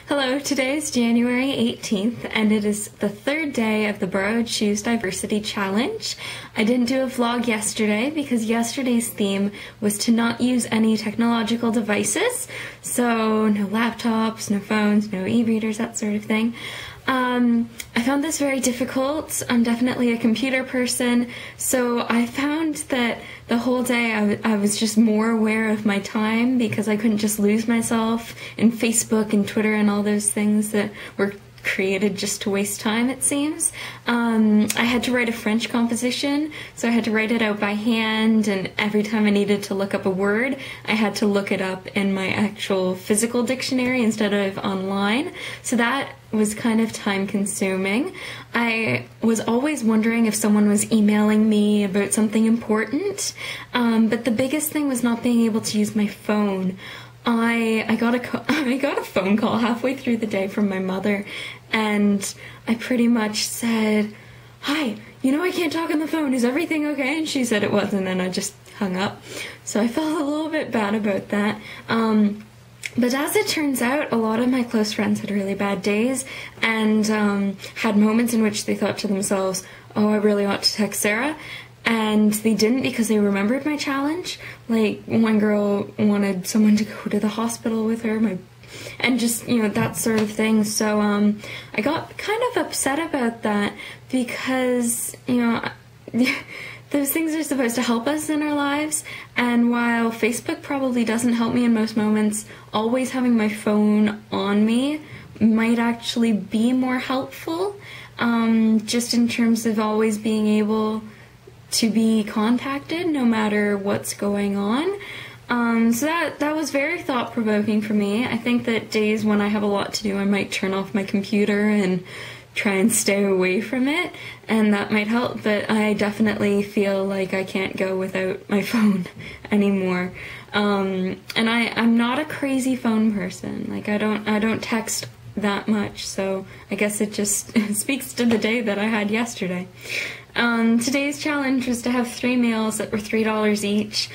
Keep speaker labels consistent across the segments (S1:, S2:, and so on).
S1: Hello, today is January 18th, and it is the third day of the Borrowed Shoes Diversity Challenge. I didn't do a vlog yesterday because yesterday's theme was to not use any technological devices, so no laptops, no phones, no e-readers, that sort of thing. I found this very difficult. I'm definitely a computer person, so I found that the whole day I was just more aware of my time because I couldn't just lose myself in Facebook and Twitter and all those things that were created just to waste time, it seems. I had to write a French composition, so I had to write it out by hand, and every time I needed to look up a word, I had to look it up in my actual physical dictionary instead of online, so that was kind of time-consuming. I was always wondering if someone was emailing me about something important, but the biggest thing was not being able to use my phone. I got a phone call halfway through the day from my mother, and I pretty much said, "Hi, I can't talk on the phone. Is everything okay?" And she said it wasn't, and I just hung up. So I felt a little bit bad about that. But as it turns out, a lot of my close friends had really bad days and had moments in which they thought to themselves, "Oh, I really ought to text Sarah." And they didn't because they remembered my challenge. Like, one girl wanted someone to go to the hospital with her, and just, that sort of thing. So I got kind of upset about that because, those things are supposed to help us in our lives, and while Facebook probably doesn't help me in most moments, always having my phone on me might actually be more helpful, just in terms of always being able to be contacted no matter what's going on. So that was very thought-provoking for me. I think that days when I have a lot to do, I might turn off my computer and try and stay away from it, and that might help, but I definitely feel like I can't go without my phone anymore. And I'm not a crazy phone person. Like, I don't text that much, so I guess it just speaks to the day that I had yesterday. Today's challenge was to have 3 meals that were $3 each.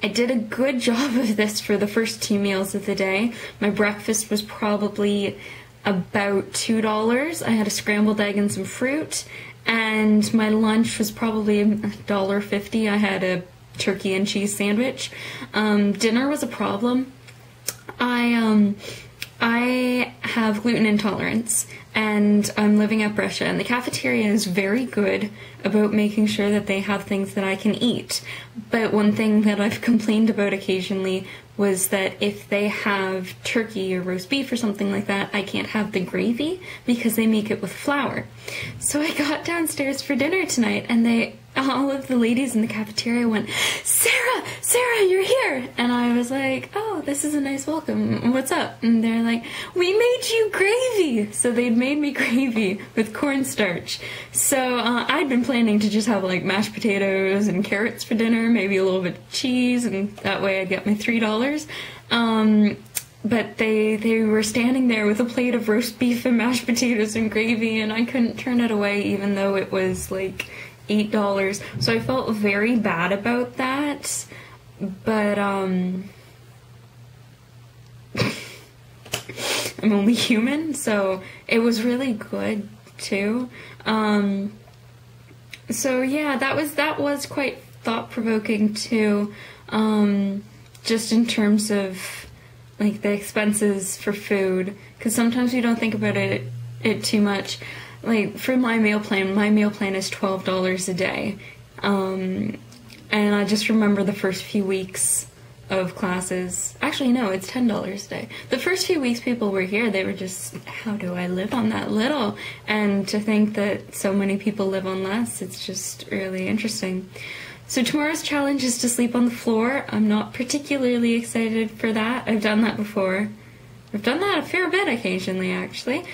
S1: I did a good job of this for the first 2 meals of the day. My breakfast was probably about $2. I had a scrambled egg and some fruit, and my lunch was probably $1.50. I had a turkey and cheese sandwich. Dinner was a problem. I have gluten intolerance, and I'm living at Brescia, and the cafeteria is very good about making sure that they have things that I can eat. But one thing that I've complained about occasionally was that if they have turkey or roast beef or something like that, I can't have the gravy because they make it with flour. So I got downstairs for dinner tonight, and all of the ladies in the cafeteria went, Sarah, you're here!" And I was like, "Oh, this is a nice welcome. What's up?" And they're like, "We made you gravy!" So they'd made me gravy with cornstarch. So I'd been planning to just have like mashed potatoes and carrots for dinner, maybe a little bit of cheese, and that way I'd get my $3. But they were standing there with a plate of roast beef and mashed potatoes and gravy, and I couldn't turn it away even though it was like $8. So I felt very bad about that, but I'm only human, so it was really good too. So yeah, that was quite thought-provoking too, just in terms of like the expenses for food, because sometimes we don't think about it too much. Like, for my meal plan is $12 a day, and I just remember the first few weeks of classes. Actually, no, it's $10 a day. The first few weeks people were here, they were just, how do I live on that little? And to think that so many people live on less, it's just really interesting. So tomorrow's challenge is to sleep on the floor. I'm not particularly excited for that. I've done that before. I've done that a fair bit occasionally, actually.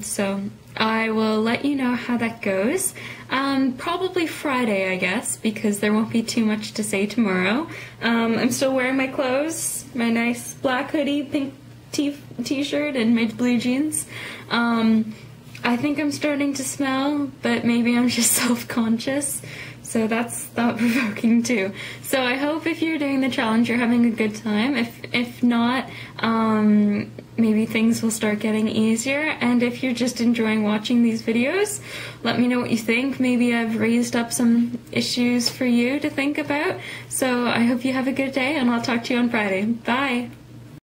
S1: So I will let you know how that goes. Probably Friday, I guess, because there won't be too much to say tomorrow. I'm still wearing my clothes, my nice black hoodie, pink t-shirt, and my blue jeans. I think I'm starting to smell, but maybe I'm just self-conscious. So that's thought-provoking too. So I hope if you're doing the challenge, you're having a good time. If not, maybe things will start getting easier. And if you're just enjoying watching these videos, let me know what you think. Maybe I've raised up some issues for you to think about. So I hope you have a good day, and I'll talk to you on Friday. Bye!